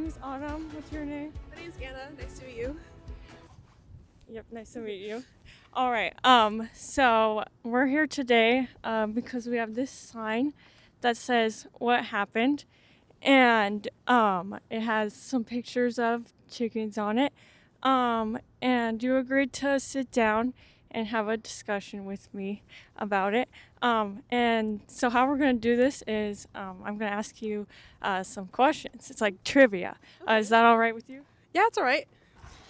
name is Autumn. What's your name? My name's Anna. Nice to meet you. Yep, nice to meet you. All right. So we're here today because we have this sign that says what happened, and it has some pictures of chickens on it. And you agreed to sit down and have a discussion with me about it. And so how we're gonna do this is I'm gonna ask you some questions. It's like trivia. Is that all right with you? Yeah, it's all right.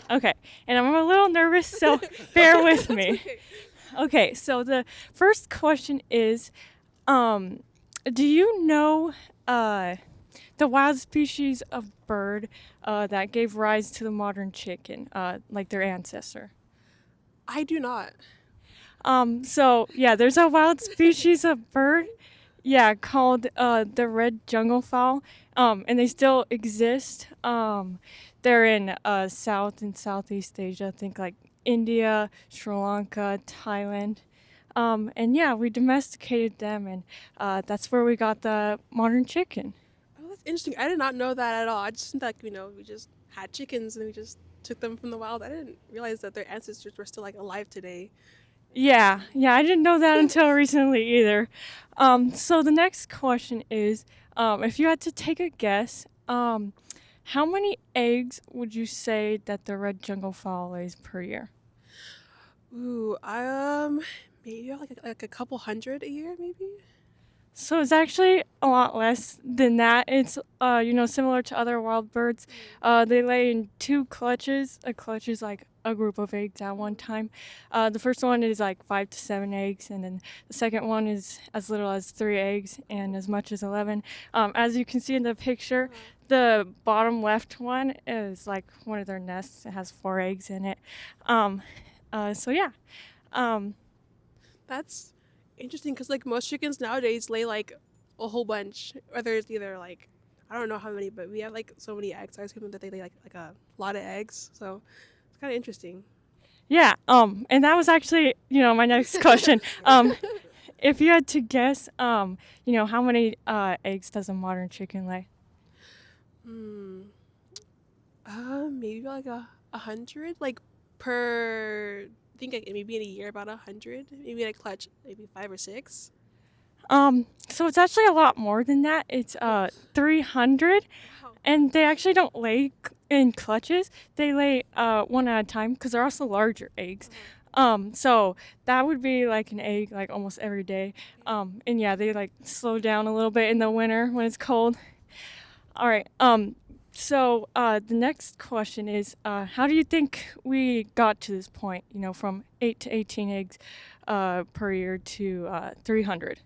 Okay, and I'm a little nervous, so bear with me. Okay. Okay, so the first question is, do you know the wild species of bird that gave rise to the modern chicken, like their ancestor? I do not. So yeah, there's a wild species of bird, yeah, called the red junglefowl, and they still exist. They're in South and Southeast Asia, I think like India, Sri Lanka, Thailand. And yeah, we domesticated them, and that's where we got the modern chicken. Oh, that's interesting. I did not know that at all. I just think that, we just had chickens and we just took them from the wild. I didn't realize that their ancestors were still like alive today. Yeah, I didn't know that until recently either. So the next question is, if you had to take a guess, how many eggs would you say that the red jungle fowl lays per year? Ooh, maybe like a couple hundred a year, maybe. So it's actually a lot less than that. It's similar to other wild birds. They lay in two clutches. A clutch is like a group of eggs at one time. The first one is like 5 to 7 eggs, and then the second one is as little as 3 eggs and as much as 11. As you can see in the picture, the bottom left one is like one of their nests. It has 4 eggs in it. So yeah. Um, That's interesting because like most chickens nowadays lay like a whole bunch. Whether it's either like I don't know how many, but we have like so many eggs. I assume that they lay like a lot of eggs. So it's kind of interesting. Yeah, and that was actually, my next question. If you had to guess, how many eggs does a modern chicken lay? Hmm. Maybe like a hundred, like per. I think like maybe in a year about 100. Maybe in a clutch, maybe 5 or 6. So it's actually a lot more than that. It's 300, Wow. and they actually don't lay in clutches. They lay one at a time because they're also larger eggs. So that would be like an egg like almost every day. And yeah, they like slow down a little bit in the winter when it's cold. All right. So the next question is, how do you think we got to this point? From 8 to 18 eggs per year to 300.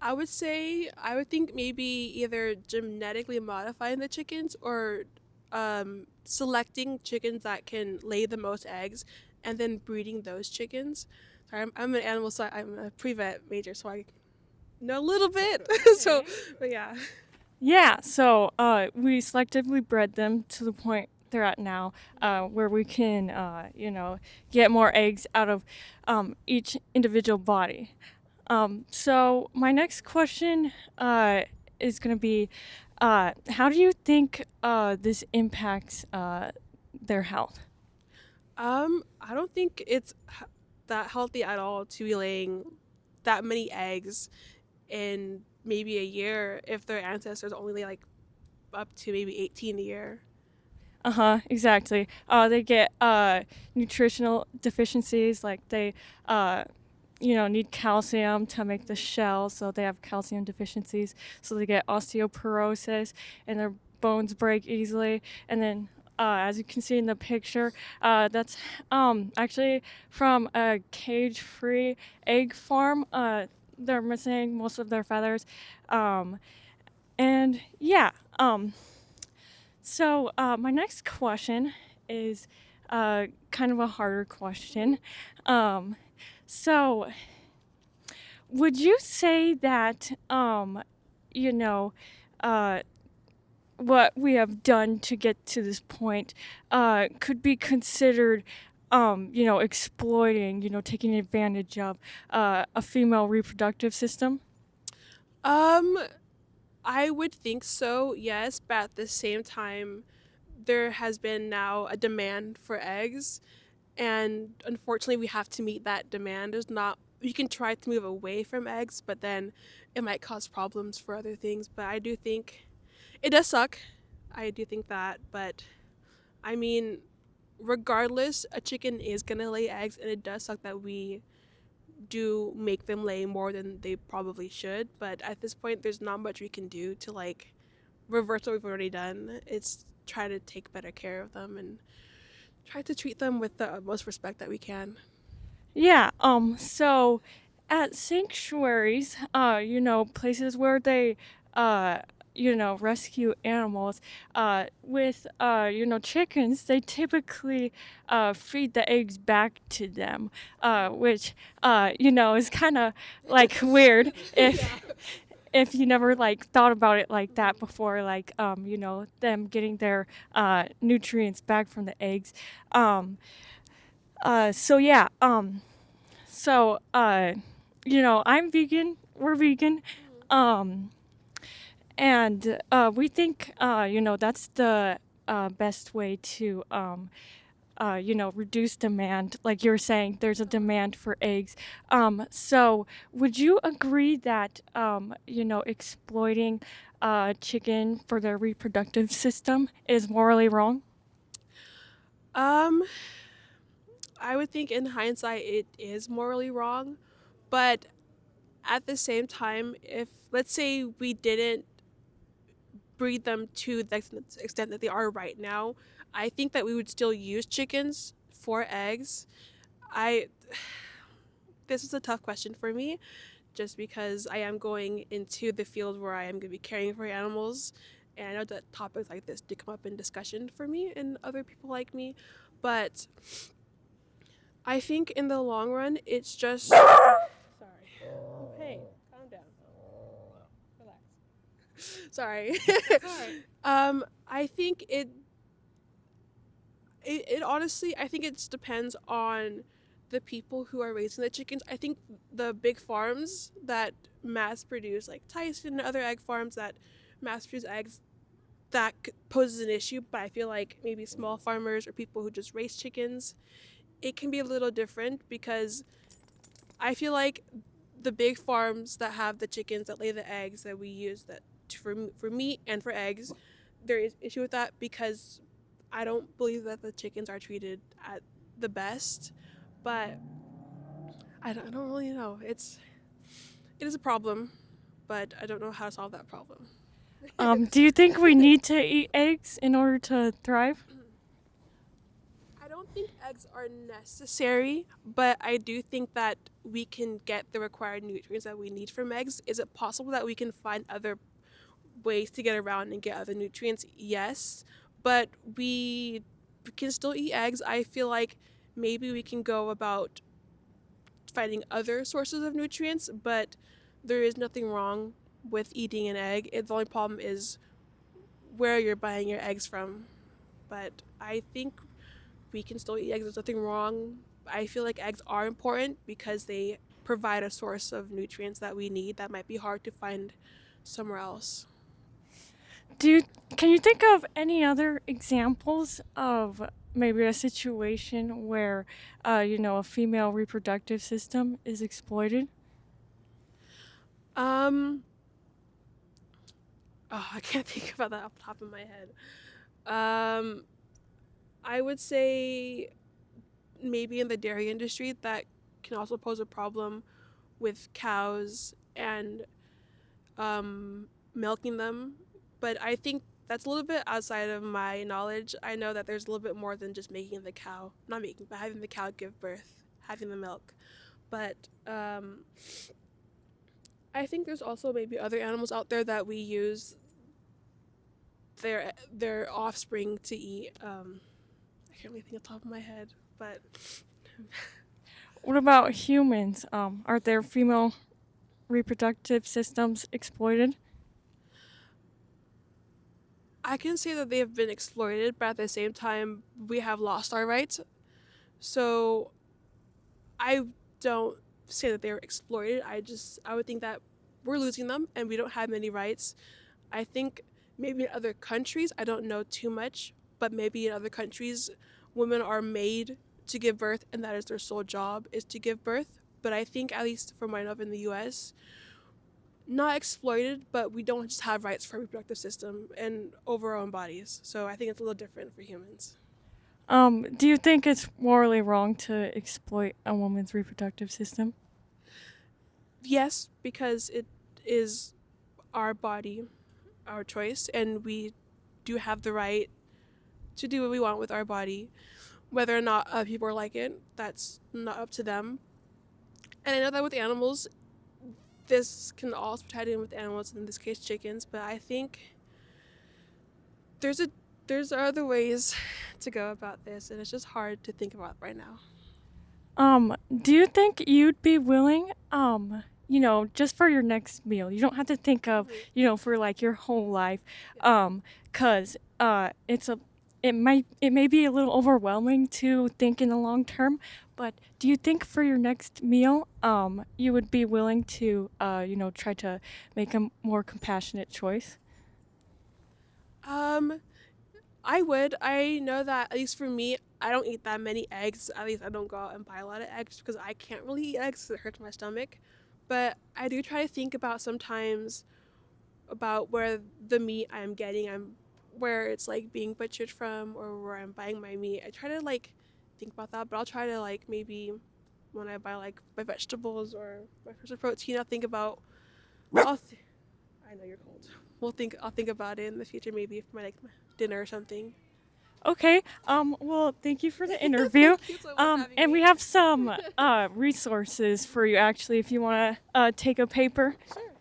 I would think maybe either genetically modifying the chickens or selecting chickens that can lay the most eggs and then breeding those chickens. Sorry, I'm an animal, so I'm a pre-vet major, so I know a little bit. So, but yeah. Yeah. So we selectively bred them to the point they're at now, where we can, get more eggs out of each individual body. So my next question is going to be, how do you think this impacts their health? I don't think it's that healthy at all to be laying that many eggs in maybe a year if their ancestors only lay like up to maybe 18 a year. Uh-huh, exactly. They get nutritional deficiencies, like they, uh, need calcium to make the shell, so they have calcium deficiencies. So they get osteoporosis, and their bones break easily. And then, as you can see in the picture, that's actually from a cage-free egg farm. They're missing most of their feathers. Um, and yeah, so my next question is kind of a harder question. Um, so, would you say that, you know, uh, what we have done to get to this point could be considered, exploiting, taking advantage of a female reproductive system? Um, I would think so, yes, but at the same time, there has been now a demand for eggs, and unfortunately, we have to meet that demand. There's not You can try to move away from eggs, but then it might cause problems for other things. But I do think it does suck. I do think that, but I mean, regardless, a chicken is gonna lay eggs, and it does suck that we do make them lay more than they probably should. But at this point, there's not much we can do to like reverse what we've already done. It's try to take better care of them and try to treat them with the utmost respect that we can. Yeah, so at sanctuaries, places where they, uh, rescue animals, with, chickens, they typically, feed the eggs back to them, which, is kind of like weird Yeah. if you never like thought about it like that before, like, them getting their, nutrients back from the eggs. Um, so yeah, so, I'm vegan. We're vegan. Um, and we think, that's the best way to, reduce demand. Like you were saying, there's a demand for eggs. So would you agree that, exploiting chicken for their reproductive system is morally wrong? Um, I would think in hindsight it is morally wrong, but at the same time, if let's say we didn't breed them to the extent that they are right now, I think that we would still use chickens for eggs. I This is a tough question for me just because I am going into the field where I am going to be caring for animals. And I know that topics like this do come up in discussion for me and other people like me. But I think in the long run, it's just. Sorry. Hey, calm down. Relax. Sorry. Alright. I think it honestly, I think it depends on the people who are raising the chickens. I think the big farms that mass produce, like Tyson and other egg farms that mass produce eggs, that poses an issue. But I feel like maybe small farmers or people who just raise chickens, it can be a little different because I feel like the big farms that have the chickens that lay the eggs that we use that for meat and for eggs, there is issue with that because I don't believe that the chickens are treated at the best. But I don't really know. It is a problem, but I don't know how to solve that problem. Do you think we need to eat eggs in order to thrive? I don't think eggs are necessary, but I do think that we can get the required nutrients that we need from eggs. Is it possible that we can find other ways to get around and get other nutrients? Yes, but we can still eat eggs. I feel like maybe we can go about finding other sources of nutrients, but there is nothing wrong with eating an egg. The only problem is where you're buying your eggs from. But I think we can still eat eggs. There's nothing wrong. I feel like eggs are important because they provide a source of nutrients that we need that might be hard to find somewhere else. Do you, can you think of any other examples of maybe a situation where, a female reproductive system is exploited? Um, I can't think about that off the top of my head. Um, I would say maybe in the dairy industry that can also pose a problem with cows and milking them. But I think that's a little bit outside of my knowledge. I know that there's a little bit more than just making the cow, not making, but having the cow give birth, having the milk. But I think there's also maybe other animals out there that we use their offspring to eat. I can't really think off the top of my head, but What about humans? Are their female reproductive systems exploited? I can say that they have been exploited, but at the same time, we have lost our rights. So I don't say that they were exploited. I would think that we're losing them and we don't have many rights. I think maybe in other countries, I don't know too much, but maybe in other countries, women are made to give birth, and that is their sole job is to give birth. But I think, at least from what I know of in the U.S., not exploited, but we don't just have rights for our reproductive system and over our own bodies. So I think it's a little different for humans. Do you think it's morally wrong to exploit a woman's reproductive system? Yes, because it is our body, our choice, and we do have the right to do what we want with our body. Whether or not people are like it, that's not up to them. And I know that with animals, this can also be tied in with animals, in this case chickens, but I think there's a there's other ways to go about this, and it's just hard to think about right now. Do you think you'd be willing, just for your next meal? You don't have to think of, for like your whole life, cause it may be a little overwhelming to think in the long term. But do you think for your next meal, you would be willing to, try to make a more compassionate choice? Um, I would. I know that at least for me, I don't eat that many eggs. At least I don't go out and buy a lot of eggs because I can't really eat eggs 'cause it hurts my stomach. But I do try to think about sometimes about where the meat I'm getting, where it's like being butchered from or where I'm buying my meat. I try to like think about that, but I'll try to like maybe when I buy like my vegetables or my source of protein, I'll think about. I'll th- I know you're cold. I'll think about it in the future, maybe for my dinner or something. Okay. Well, thank you for the interview. Thank you so much for having And we me. have some resources for you actually if you want to take a paper. Sure.